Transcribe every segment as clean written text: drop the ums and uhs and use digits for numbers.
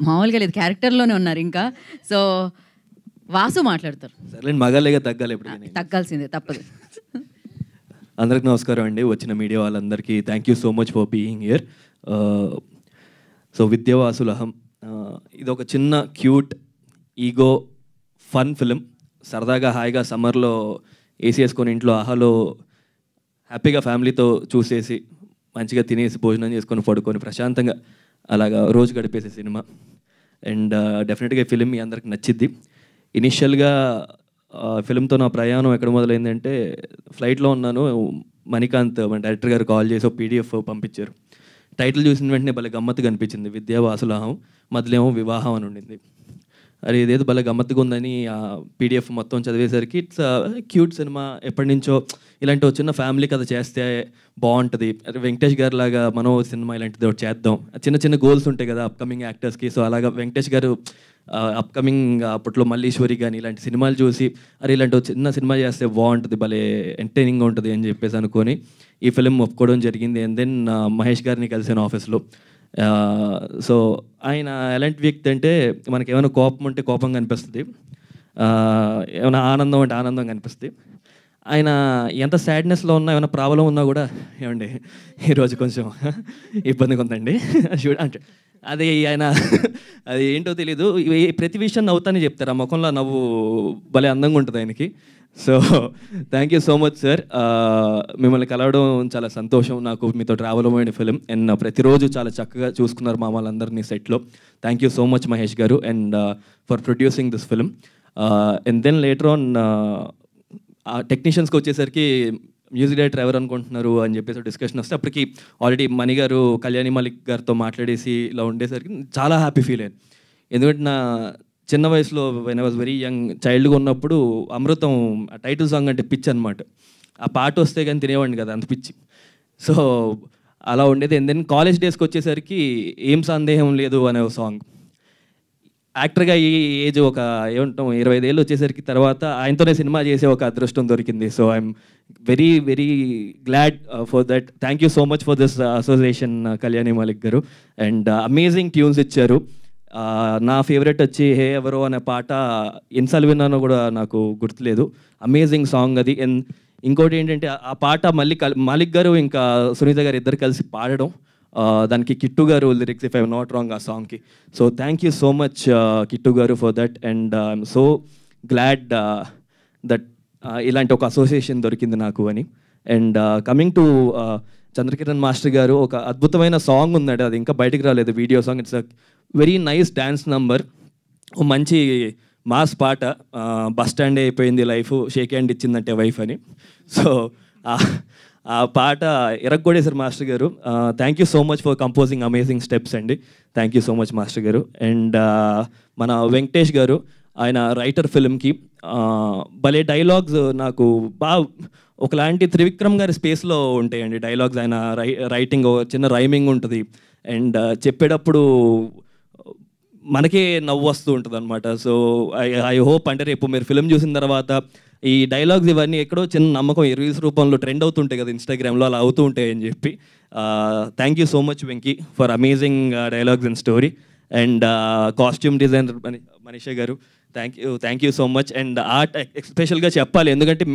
మామూలుగా లేదు, క్యారెక్టర్లోనే ఉన్నారు ఇంకా. సో వాసు మాట్లాడతారు. సరే మగాలేగా తగ్గాలి, ఎప్పుడు తగ్గాల్సిందే, తప్పదు. అందరికి నమస్కారం అండి, వచ్చిన మీడియా వాళ్ళందరికీ thank you so much for being here. So Vidya Vasula Aham ఇది ఒక చిన్న క్యూట్ ఈగో ఫన్ ఫిలిం. సరదాగా హాయిగా సమ్మర్లో ఏసీ వేసుకొని ఇంట్లో ఆహాలో హ్యాపీగా ఫ్యామిలీతో చూసేసి మంచిగా తినేసి భోజనం చేసుకొని పడుకొని ప్రశాంతంగా అలాగా రోజు గడిపేసే సినిమా. అండ్ డెఫినెట్గా ఈ ఫిలిం మీ అందరికి నచ్చిద్ది. ఇనిషియల్గా ఫిలింతో నా ప్రయాణం ఎక్కడ మొదలైందంటే, ఫ్లైట్లో ఉన్నాను, మణికాంత్ మన డైరెక్టర్ గారు కాల్ చేసి ఒక పీడిఎఫ్ పంపించారు. టైటిల్ చూసిన వెంటనే భలే గమ్మత్తుగా అనిపించింది, విద్యావాసులహం, మధ్యలేమో వివాహం అని ఉండింది. అది ఇదేదో భలే గమ్మత్తుగా ఉందని ఆ పీడిఎఫ్ మొత్తం చదివేసరికి ఇట్స్ క్యూట్ సినిమా, ఎప్పటి నుంచో ఇలాంటి ఒక చిన్న ఫ్యామిలీ కథ చేస్తే బాగుంటుంది, వెంకటేష్ గారు లాగా మనం సినిమా ఇలాంటిది ఒకటి చేద్దాం, చిన్న చిన్న గోల్స్ ఉంటాయి కదా అప్కమింగ్ యాక్టర్స్కి. సో అలాగా వెంకటేష్ గారు అప్కమింగ్ అప్పట్లో మల్లీశ్వరి కానీ ఇలాంటి సినిమాలు చూసి అరే ఇలాంటి చిన్న సినిమా చేస్తే బాగుంటుంది, భలే ఎంటర్టైనింగ్గా ఉంటుంది అని చెప్పేసి అనుకొని ఈ ఫిలిం ఒప్పుకోవడం జరిగింది. అండ్ దెన్ మహేష్ గారిని కలిసాను ఆఫీస్లో. సో ఆయన ఎలాంటి వ్యక్తి అంటే, మనకి ఏమైనా కోపం ఉంటే కోపంగా అనిపిస్తుంది, ఏమైనా ఆనందం అంటే ఆనందంగా అనిపిస్తుంది. ఆయన ఎంత సాడ్నెస్లో ఉన్నా, ఏమైనా ప్రాబ్లం ఉన్నా కూడా ఏమండి ఈరోజు కొంచెం ఇబ్బందిగా ఉందండి షూట్ అంటే అది ఆయన అది ఏంటో తెలీదు, ప్రతి విషయం నవ్వుతానే చెప్తారు, ఆ ముఖంలో నవ్వు భలే అందంగా ఉంటుంది ఆయనకి. So thank you so much sir, మిమ్మల్ని కలవడం చాలా సంతోషం నాకు, మీతో ట్రావెల్ అవ్వని ఫిలిం. అండ్ ప్రతిరోజు చాలా చక్కగా చూసుకున్నారు మా వాళ్ళందరినీ సెట్లో. Thank you so much Mahesh garu and for producing this film. And then later on టెక్నీషియన్స్కి వచ్చేసరికి మ్యూజిక్ డైరెక్టర్ ఎవరు అనుకుంటున్నారు అని చెప్పేసి డిస్కషన్ వస్తే, అప్పటికి ఆల్రెడీ మణి గారు కళ్యాణి మాలిక్ గారితో మాట్లాడేసి ఇలా ఉండేసరికి చాలా హ్యాపీ ఫీల్ అయ్యాను. ఎందుకంటే నా చిన్న వయసులో when I was very young చైల్డ్గా ఉన్నప్పుడు అమృతం టైటిల్ సాంగ్ అంటే పిచ్చి అనమాట. ఆ పాట వస్తే కానీ తినేవాడిని కదా, అంత పిచ్చి. సో అలా ఉండేది. అండ్ దెన్ కాలేజ్ డేస్కి వచ్చేసరికి ఏం సందేహం లేదు అనే ఒక సాంగ్. యాక్టర్గా ఈ ఏజ్ ఒక ఏమంటాం 25 ఏళ్ళు వచ్చేసరికి తర్వాత ఆయనతోనే సినిమా చేసే ఒక అదృష్టం దొరికింది. So I'm very very glad for that. Thank you so much for this association Kalyani Malik garu. And amazing tunes ఇచ్చారు. నా ఫేవరెట్ వచ్చి హే ఎవరో అనే పాట ఎన్నిసార్లు విన్నానో కూడా నాకు గుర్తులేదు, అమేజింగ్ సాంగ్ అది. అండ్ ఇంకోటి ఏంటంటే ఆ పాట మళ్ళీ మాలిక్ గారు ఇంకా సునీత గారు ఇద్దరు కలిసి పాడడం, దానికి Kittu garu lyrics if I'm not wrong ఆ సాంగ్కి. So thank you so much Kittu garu for that. And I'm so glad that ఇలాంటి ఒక అసోసియేషన్ దొరికింది నాకు అని. And coming to Chandrakiran master garu, ఒక అద్భుతమైన సాంగ్ ఉందండి, అది ఇంకా బయటికి రాలేదు video song. It's a very nice dance number, మంచి మాస్ పాట. బస్ స్టాండ్ అయిపోయింది లైఫ్, షేక్ హ్యాండ్ ఇచ్చిందంటే వైఫ్ అని. సో ఆ పాట ఎరగొడేశారు మాస్టర్ గారు. Thank you so much for composing amazing steps అండి. Thank you so much master garu. And మన వెంకటేష్ గారు, ఆయన రైటర్ ఫిల్మ్కి భలే డైలాగ్స్ నాకు బాగా ఒకలాంటి త్రివిక్రమ్ గారి స్పేస్లో ఉంటాయండి డైలాగ్స్. ఆయన రైటింగ్ చిన్న రైమింగ్ ఉంటుంది అండ్ చెప్పేటప్పుడు మనకే నవ్వు వస్తూ ఉంటుంది అనమాట. సో ఐ హోప్ అంటే రేపు మీరు ఫిల్మ్ చూసిన తర్వాత ఈ డైలాగ్స్ ఇవన్నీ ఎక్కడో చిన్న నమ్మకం రీల్స్ రూపంలో ట్రెండ్ అవుతుంటాయి కదా ఇన్స్టాగ్రామ్లో, అలా అవుతూ ఉంటాయి అని చెప్పి. Thank you so much Venky for amazing dialogues and story. And costume designer Manisha garu, thank you so much. And art ఎస్పెషల్గా చెప్పాలి, ఎందుకంటే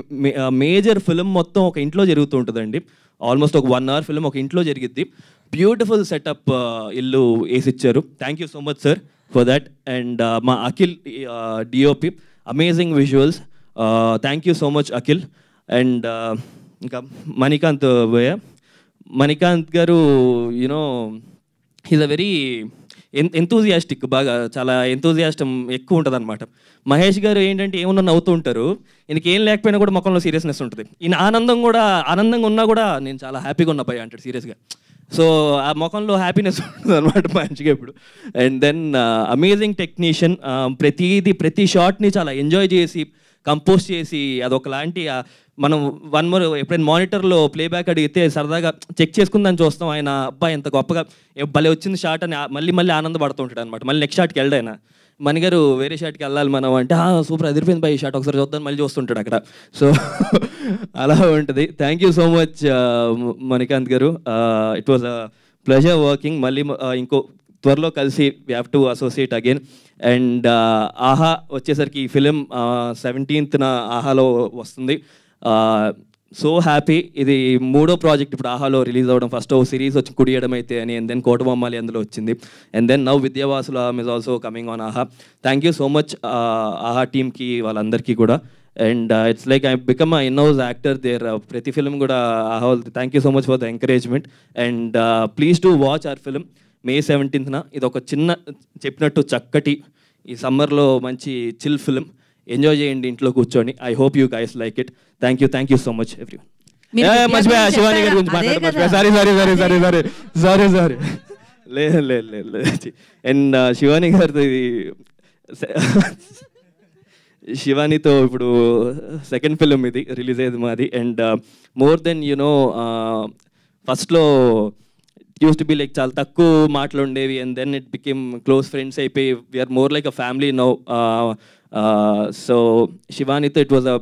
మేజర్ ఫిల్మ్ మొత్తం ఒక ఇంట్లో జరుగుతూ ఉంటుందండి. ఆల్మోస్ట్ ఒక 1 hour ఫిల్మ్ ఒక ఇంట్లో జరిగిద్ది. బ్యూటిఫుల్ సెటప్ ఇల్లు వేసిచ్చారు. Thank you so much sir for that. And మా Akhil DOP, amazing visuals. Thank you so much Akhil. And ఇంకా Manikanth Manikanth garu, you know he's a very enthusiastic, బాగా చాలా ఎంతూజియాస్టం ఎక్కువ ఉంటుంది అనమాట. మహేష్ గారు ఏంటంటే ఏమన్నా నవ్వుతూ ఉంటారు, ఈయనకి ఏం లేకపోయినా కూడా ముఖంలో సీరియస్నెస్ ఉంటుంది. ఈయన ఆనందంగా ఉన్నా కూడా నేను చాలా హ్యాపీగా ఉన్నా భయ అంటాడు సీరియస్గా. సో ఆ ముఖంలో హ్యాపీనెస్ ఉంటుంది అనమాట మంచిగా ఇప్పుడు. అండ్ దెన్ అమేజింగ్ టెక్నీషియన్, ప్రతి షాట్ని చాలా ఎంజాయ్ చేసి కంపోజ్ చేసి అదొకలాంటి మనం 1 more ఎప్పుడైనా మానిటర్లో ప్లేబ్యాక్ అడిగితే సరదాగా చెక్ చేసుకుందని చూస్తాం. ఆయన అబ్బాయి ఎంత గొప్పగా భలే వచ్చింది షాట్ అని మళ్ళీ ఆనందపడుతూ ఉంటాడు అనమాట. మళ్ళీ నెక్స్ట్ షాట్కి వెళ్ళాయన మణిగారు వేరే షాట్కి వెళ్ళాలి మనం అంటే సూపర్ అదిరిపోయింది బై షాట్ ఒకసారి చూద్దాం మళ్ళీ చూస్తుంటాడు అక్కడ. సో అలా ఉంటుంది. Thank you so much Manikanth garu. It was a pleasure working. మళ్ళీ ఇంకో త్వరలో కలిసి we have to associate again. And Aha వచ్చేసరికి ఈ ఫిలిం 17th ఆహాలో వస్తుంది. So happy. ఇది 3వ ప్రాజెక్ట్ ఇప్పుడు ఆహాలో రిలీజ్ అవ్వడం. ఫస్ట్ సిరీస్ వచ్చి కుడియడం అయితే అని, అండ్ దెన్ కోటబొమ్మాలి అందులో వచ్చింది, and then now Vidyavasulam is also coming on Aha. Thank you so much Aha టీమ్కి, వాళ్ళందరికీ కూడా. And it's like I become a in house actor there. ప్రతి ఫిలిం కూడా Aha. Thank you so much for the encouragement. And please to watch our film May 17th. ఇది ఒక చిన్న చెప్పినట్టు చక్కటి ఈ సమ్మర్లో మంచి చిల్ ఫిలిం. ఎంజాయ్ చేయండి ఇంట్లో కూర్చొని. I hope you guys like it. Thank you so much everyone. మర్చిపోయా శివాని గారి గురించి మాట్లాడమర్చిపోయా. సారీ లేదు. అండ్ శివాని గారితో ఇది శివానితో ఇప్పుడు సెకండ్ ఫిలిం ఇది రిలీజ్ అయ్యేది మాది. అండ్ మోర్ దెన్ ఫస్ట్లో యూస్ టు బి లైక్ చాలా తక్కువ మాటలు ఉండేవి, and then it became close friends అయిపోయి we're more like a family now. So శివానితో it was a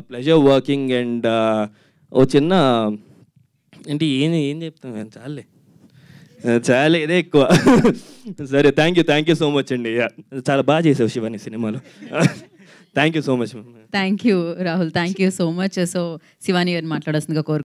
pleasure working. And ఓ చిన్న ఏంటి ఏం చెప్తాను, చాలే ఇదే ఎక్కువ. సరే థ్యాంక్ యూ సో మచ్ అండి. చాలా బాగా చేసావు శివాని సినిమాలో. Thank you so much. Thank you Rahul, thank you so much. So Shivani గారిని మాట్లాడాల్సిందిగా కోరు.